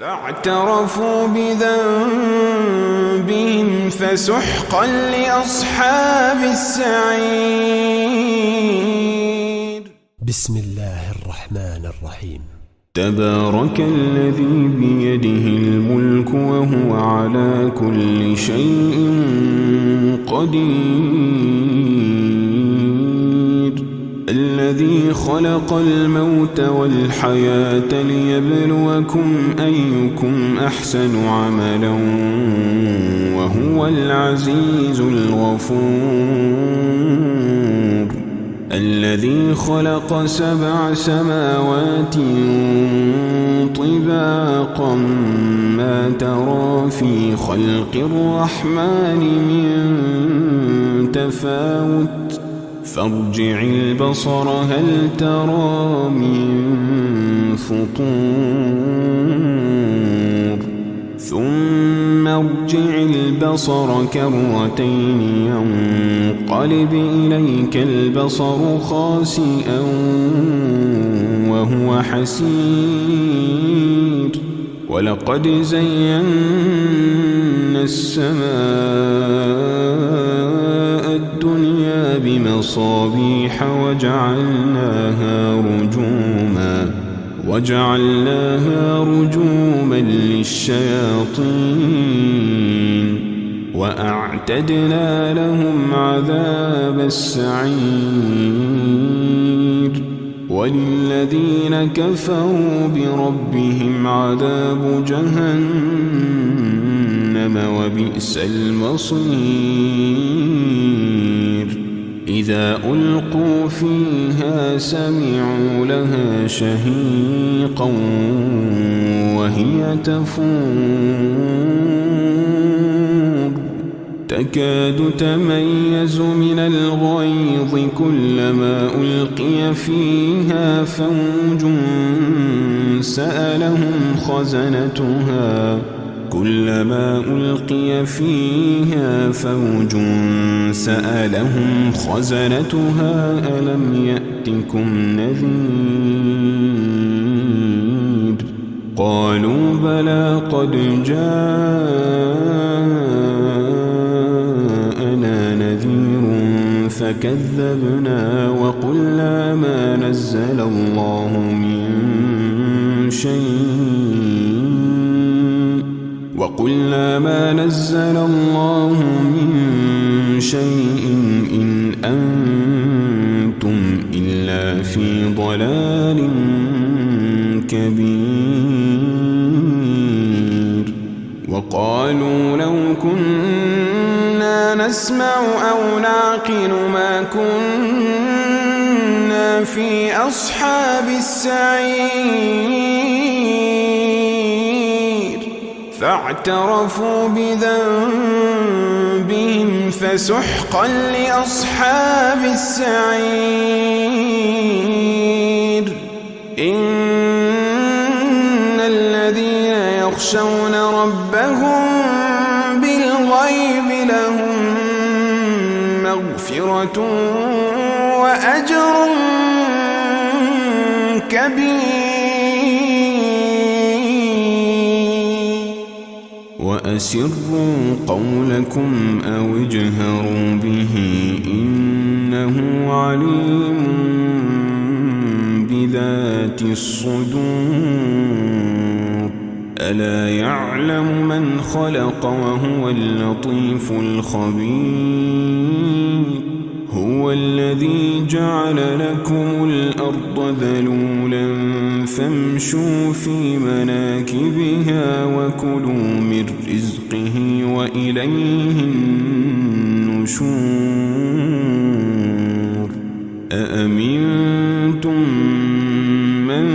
فاعترفوا بذنبهم فسحقا لأصحاب السعير. بسم الله الرحمن الرحيم. تبارك الذي بيده الملك وهو على كل شيء قدير، الذي خلق الموت والحياة ليبلوكم أيكم أحسن عملا وهو العزيز الغفور، الذي خلق 7 سماوات طباقا ما ترى في خلق الرحمن من تفاوت فارجع البصر هل ترى من فطور ثم ارجع البصر كرتين ينقلب إليك البصر خاسئا وهو حسير، ولقد زينا السماء الدنيا بمصابيح وجعلناها رجوما للشياطين وأعتدنا لهم عذاب السعير، وللذين كفروا بربهم عذاب جهنم وبئس المصير. إذا ألقوا فيها سمعوا لها شهيقا وهي تفور تكاد تميز من الغيظ كلما ألقي فيها فوج سألهم خزنتها ألم يأتكم نذير قالوا بلى قد جاءنا نذير فكذبنا وقلنا ما نزل الله من شيء إن أنتم إلا في ضلال كبير. وقالوا لو كنا نسمع أو نعقل ما كنا في أصحاب السعير فاعترفوا بذنبهم فسحقا لأصحاب السعير. إن الذين يخشون ربهم بالغيب لهم مغفرة وأجر كبير. وأسروا قولكم أو اجهروا به إنه عليم بذات الصدور. ألا يعلم من خلق وهو اللطيف الخبير. هو الذي جعل لكم الأرض ذلولا فامشوا في مناكبها وكلوا من رزقه وإليه النشور. أأمنتم من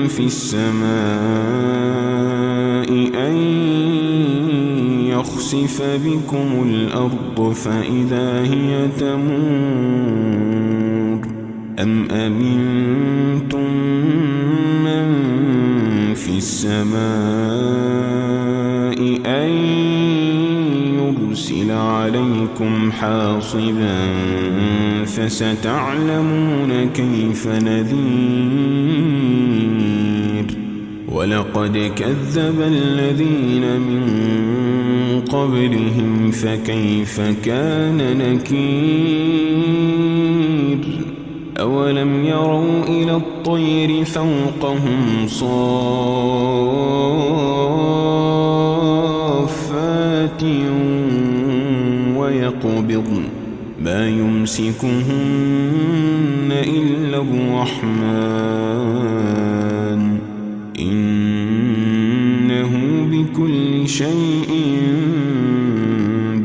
في السماء أن يخسف بكم الأرض فإذا هي تمور أم أمنتم من في السماء أن يرسل عليكم حاصبا فستعلمون كيف نذير. ولقد كذب الذين من قبلهم فكيف كان نكير أولم يروا إلى الطير فوقهم صافات ويقبضن ما يمسكهن إلا الرحمن إنه بكل شيء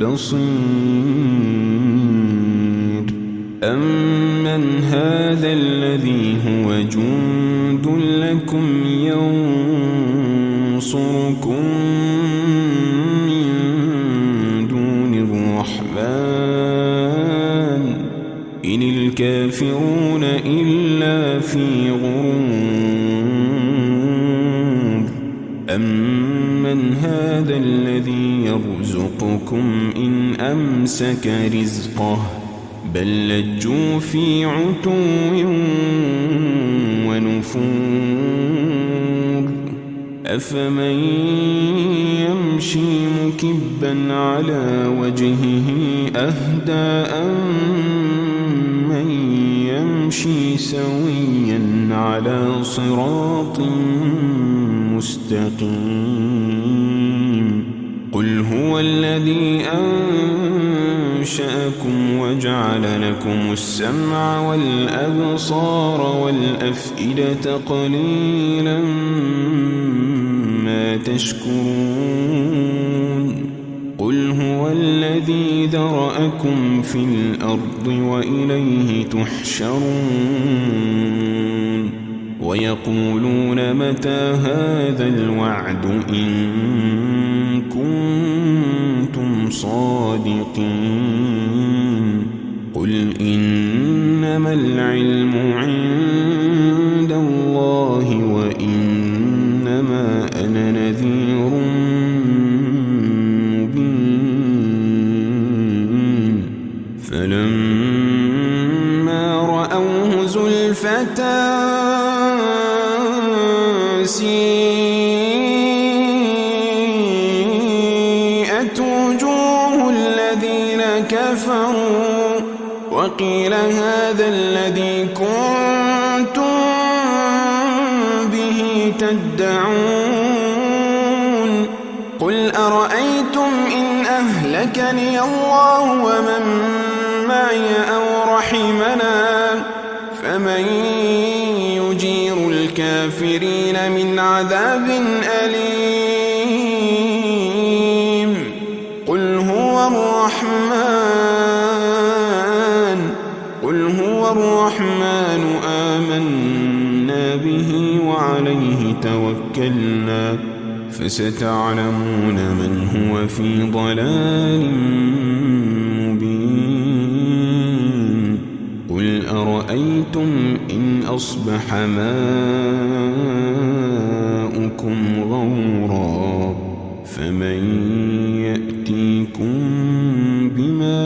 بصير أمن هذا الذي هو جند لكم ينصركم من دون الرحمن إن الكافرون إلا في غرور أمن هذا الذي يرزقكم إن أمسك رزقه بل لجوا في عتو ونفور أفمن يمشي مكبا على وجهه أهدى أمن يمشي سويا على صراط مستقيم قل هو الذي أنشأكم وجعل لكم السمع والأبصار والأفئدة قليلا ما تشكرون قل هو الذي ذرأكم في الأرض وإليه تحشرون ويقولون متى هذا الوعد إن كنتم صادقين قل إنما العلم عند الله وإنما أنا نذير مبين فلما رأوه زلفة سيئت وجوه الذين كفروا وقيل هذا الذي كنتم به تدعون قل أرأيتم إن أهلكني الله ومن معي أو رحمنا فمن يجير الكافرين من عذاب أليم قل هو الرحمن آمنا به وعليه توكلنا فستعلمون من هو في ضلال مبين قل أرأيتم إن أصبح ماؤكم غورا فمن يأتيكم بماء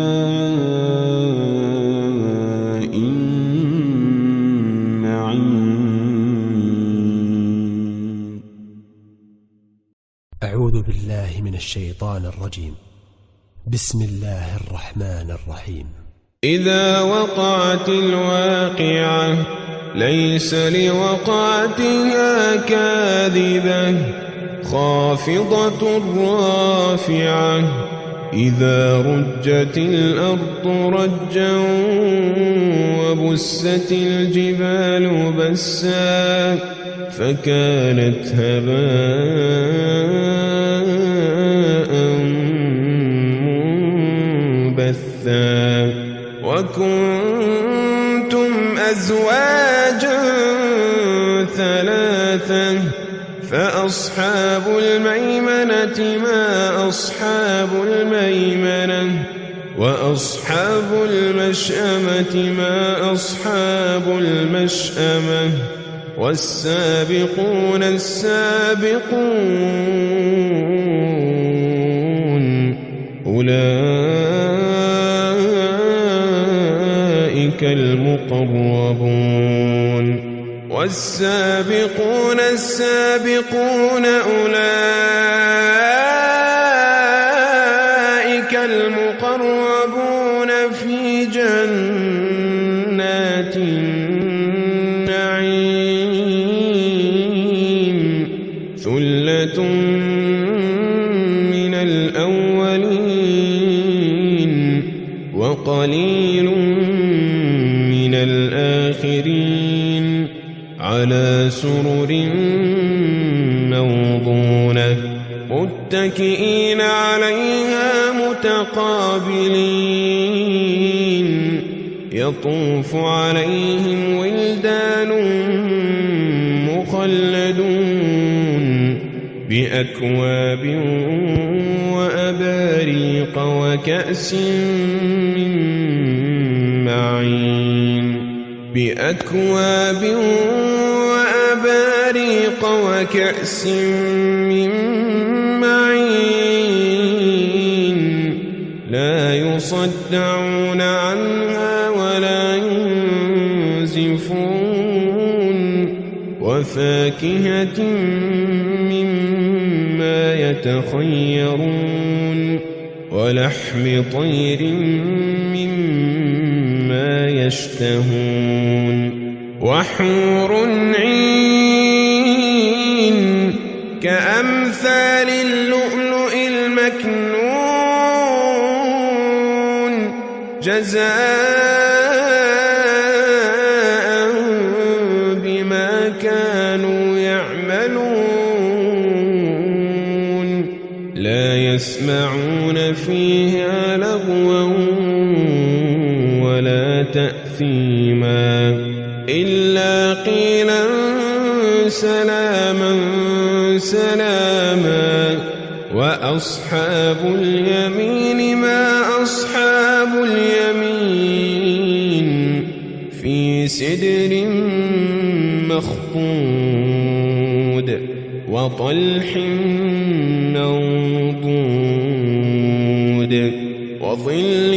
معين أعوذ بالله من الشيطان الرجيم بسم الله الرحمن الرحيم إذا وقعت الواقعة ليس لوقعتها كاذبة خافضة رافعة إذا رجت الأرض رجا وبست الجبال بسا فكانت هباء منبثا وكنتم أزواجا ثلاثا فأصحاب الميمنة ما أصحاب الميمنة وأصحاب المشأمة ما أصحاب المشأمة والسابقون السابقون أولئك المقربون والسابقون السابقون أولئك المقربون في جنات النعيم ثلة من الأولين وقليل من الآخرين على سرر موضونة متكئين عليها متقابلين يطوف عليهم ولدان مخلدون بأكواب وأباريق وكأس من معين بأكواب وأباريق وكأس من معين لا يصدعون عنها ولا ينزفون وفاكهة مما يتخيرون ولحم طير مما يشتهون وحور عين كأمثال اللؤلؤ المكنون جزاء بما كانوا يعملون لا يسمعون فيها لغوا ولا تأثيما إلا قيلا سلاما سلاما وأصحاب اليمين ما أصحاب اليمين في سدر مخضود وطلح منضود وظل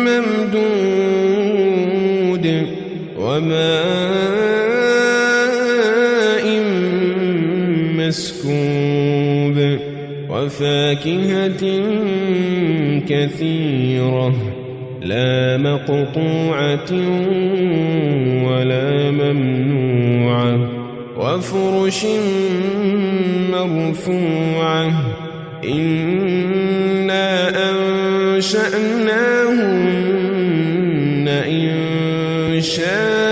ممدود وماء مسكوب وفاكهة كثيرة لا مقطوعة ولا ممنوعة وفرش مرفوعة إنا أنشأناهن إنشاء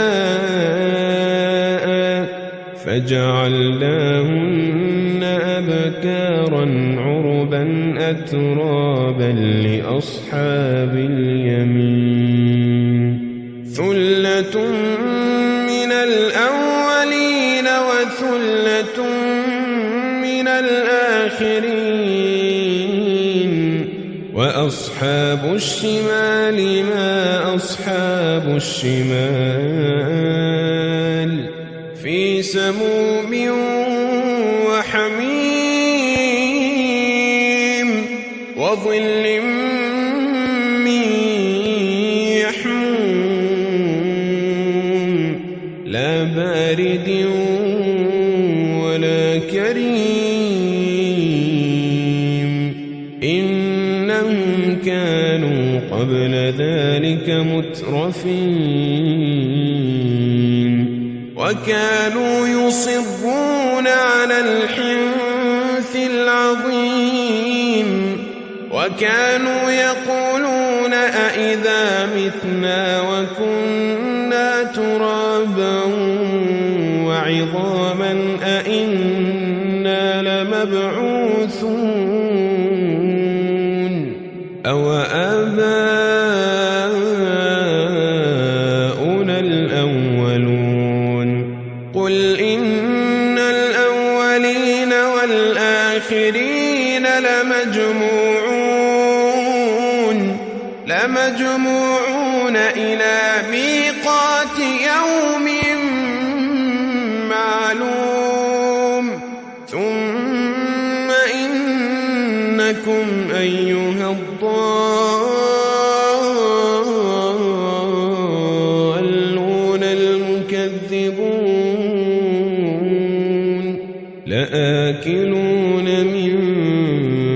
فجعلناهن أبكارا عربا أترابا لأصحاب اليمين ثلة من الأولين وثلة من الآخرين وأصحاب الشمال ما أصحاب الشمال في سموم وحميم وظل من يحموم لا بارد ولا كريم إنهم كانوا قبل ذلك مترفين وكانوا يصرون على الحنث العظيم وكانوا يقولون أئذا متنا وكنا ترابا وعظاما أئنا لمبعوثون أو آباؤنا الأولون قل إن الأولين والآخرين لمجموعون إلى ميقات يوم معلوم ثم إنكم أيها الضالون المكذبون لآكلون من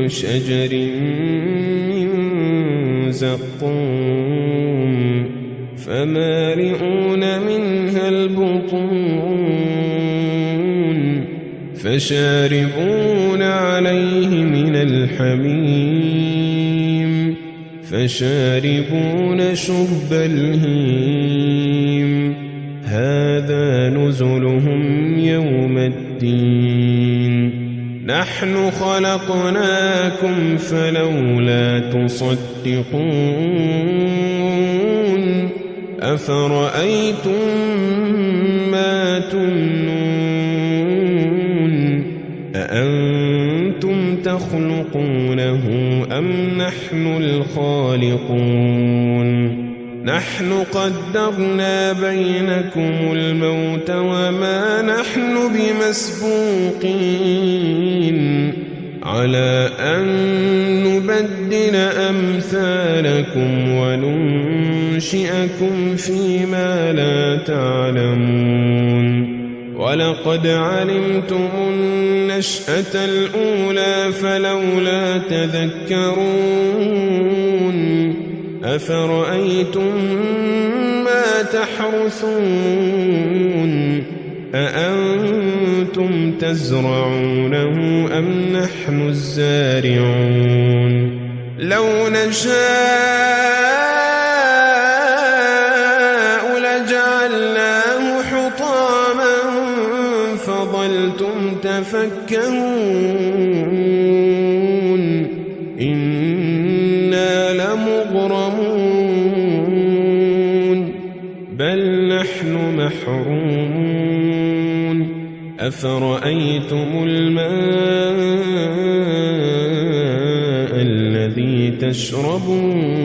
شجر من زقوم فمالئون منها البطون فشاربون عليه من الحميم فشاربون شرب الهيم هذا نزلهم يوم الدين نحن خلقناكم فلولا تصدقون أفرأيتم ما تمنون أأنتم تخلقونه أم نحن الخالقون نحن قدرنا بينكم الموت وما نحن بمسبوقين على أن نبدل أمثالكم وننشئكم فيما لا تعلمون ولقد علمتم النشأة الأولى فلولا تذكرون أفرأيتم ما تحرثون أأنتم تزرعونه أم نحن الزارعون لو نشاء لجعلناه حطاما فظلتم تفكهون إنا لمغرمون بل نحن محرومون أفرأيتم الماء الذي تشربون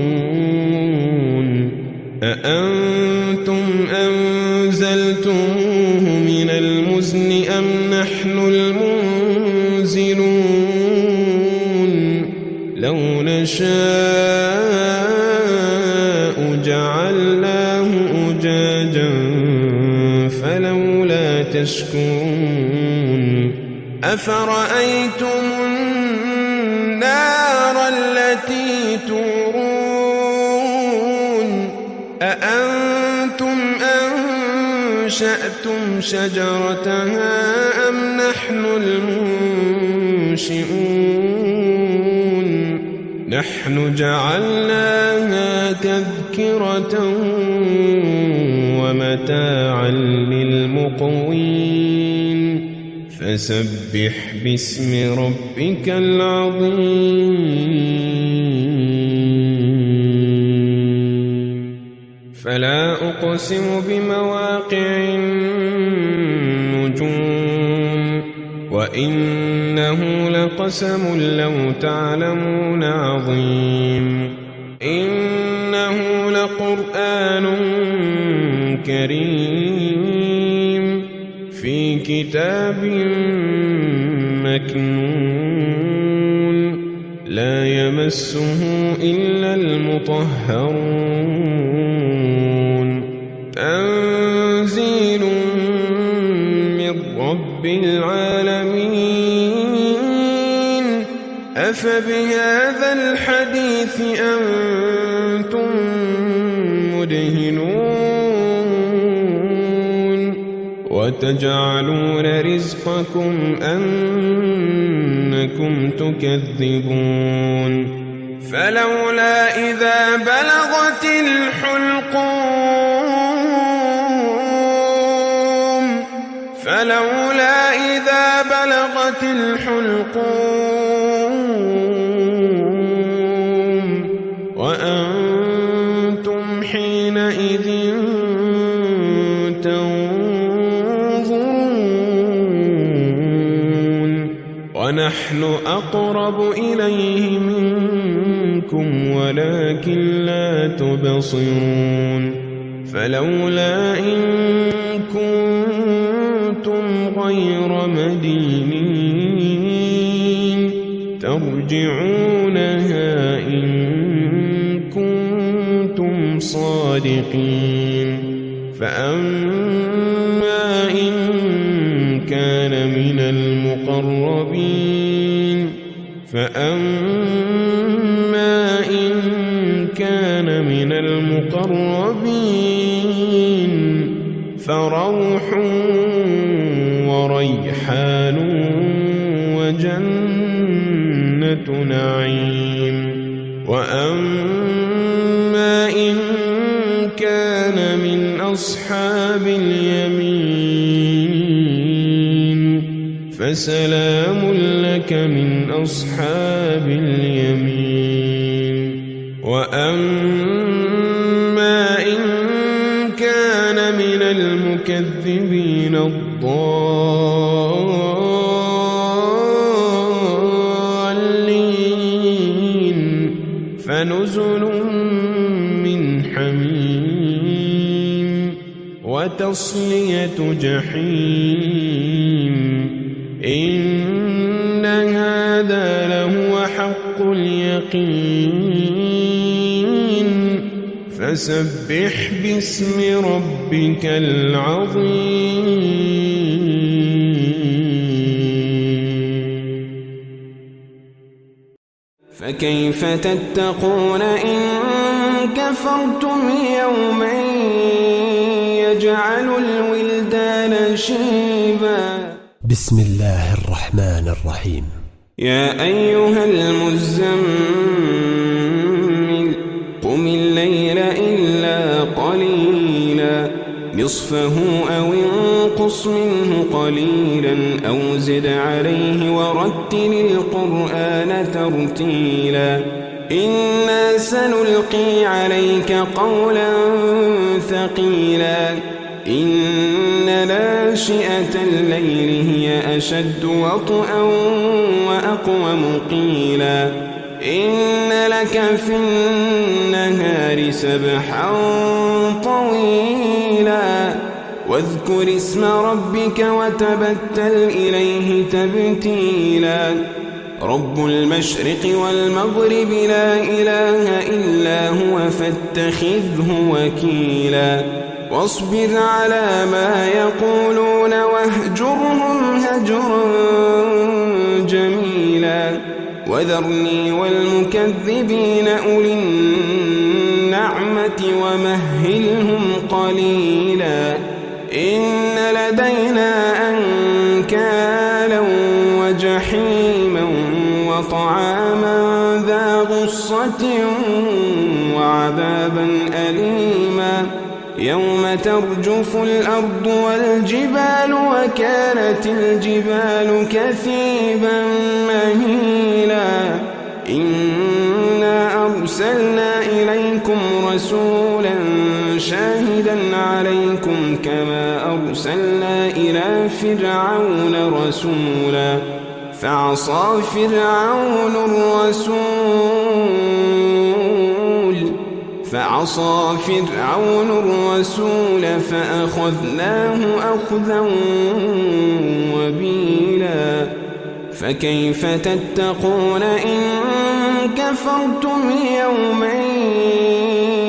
أأنتم أنزلتموه من المزن أم نحن المنزلون لو نشاء جعلناه أجاجا فلولا تشكرون أفرأيتم النار التي تورون أأنتم أنشأتم شجرتها أم نحن المنشئون نحن جعلناها تذكرة ومتاعا للمقوين فسبح باسم ربك العظيم فلا أقسم بمواقع النجوم وإنه لقسم لو تعلمون عظيم إنه لقرآن كريم في كتاب مكنون لا يمسه إلا المطهرون تنزيل من رب العالمين أفبهذا الحديث أنتم مدهنون وتجعلون رزقكم أنكم تكذبون فلولا إذا بلغت الحلقوم وأنتم حينئذ تنظرون ونحن أقرب إليه منكم ولكن لا تبصرون فلولا إن كنتم غير مدينين ترجعونها إن كنتم صادقين فأما إن كان من المقربين فأما إن كان من المقربين فروح وريحان وجنة نعيم. وأما إن كان من أصحاب اليمين فسلام لك من أصحاب اليمين. وأما إن كان من المكذبين الضالين فنزل من حميم وتصلية جحيم. إن هذا لهو حق اليقين. فسبح باسم ربك العظيم. فكيف تتقون إن كفرتم يوما يجعل الولدان شيبا. بسم الله الرحمن الرحيم. يا أيها المزمل قم الليل إلا قليلا نصفه أو انقص منه قليلا أو زد عليه ورتل القرآن ترتيلا. إنا سنلقي عليك قولا ثقيلا. إن ناشئة الليل هي أشد وطئا وأقوم قيلا. إن لك في النهار سبحا طويلا. واذكر اسم ربك وتبتل إليه تبتيلا. رب المشرق والمغرب لا إله إلا هو فاتخذه وكيلا. واصبر على ما يقولون واهجرهم هجرا جميلا. وذرني والمكذبين أولي النعمة ومهلهم قليلا. إن لدينا أنكالا وجحيما وطعاما ذا غصة وعذابا أليما. يوم ترجف الأرض والجبال وكانت الجبال كثيبا مهيلا. إنا أرسلنا إليكم رسولا شاهدا عليكم كما أرسلنا إلى فرعون رسولا. فعصى فرعون الرسول فأخذناه أخذا وبيلا. فكيف تتقون إن كفرتم يوما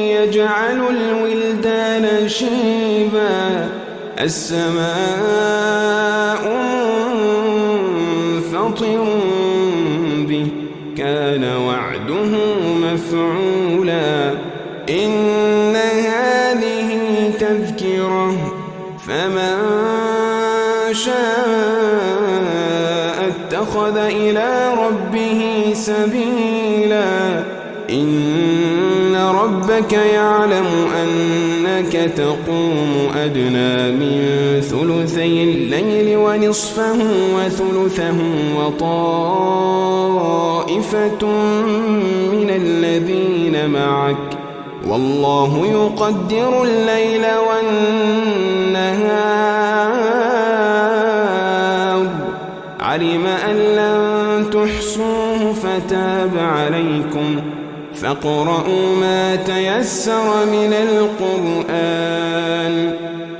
يجعل الولدان شيبا. السماء منفطر به كان وعده مفعولا. إن هذه تذكرة فمن شاء اتخذ إلى ربه سبيلا. إن ربك يعلم أنك تقوم أدنى من ثلثي الليل ونصفه وثلثه وطائفة من الذين معك والله يقدر الليل والنهار. علم أن لن تحصوه فتاب عليكم فاقرؤوا ما تيسر من القرآن.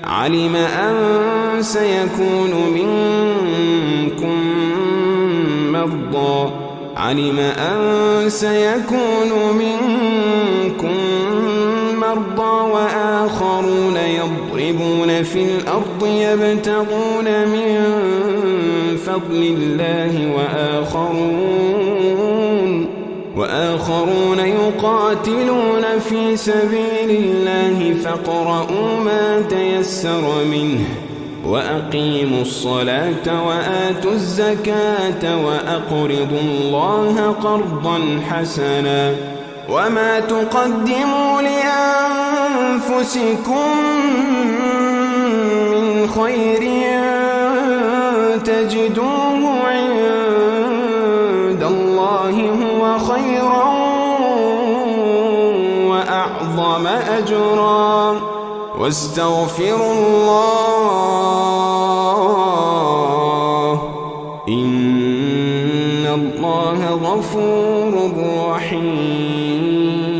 علم أن سيكون منكم مرضى وآخرون يضربون في الأرض يبتغون من فضل الله وآخرون وآخرون يقاتلون في سبيل الله فاقرؤوا ما تيسر منه وأقيموا الصلاة وآتوا الزكاة وأقرضوا الله قرضا حسنا وما تقدموا لأنفسكم من خير تجدوه عند الله هو خيرا وأعظم أجرا واستغفروا الله إن الله غفور رحيم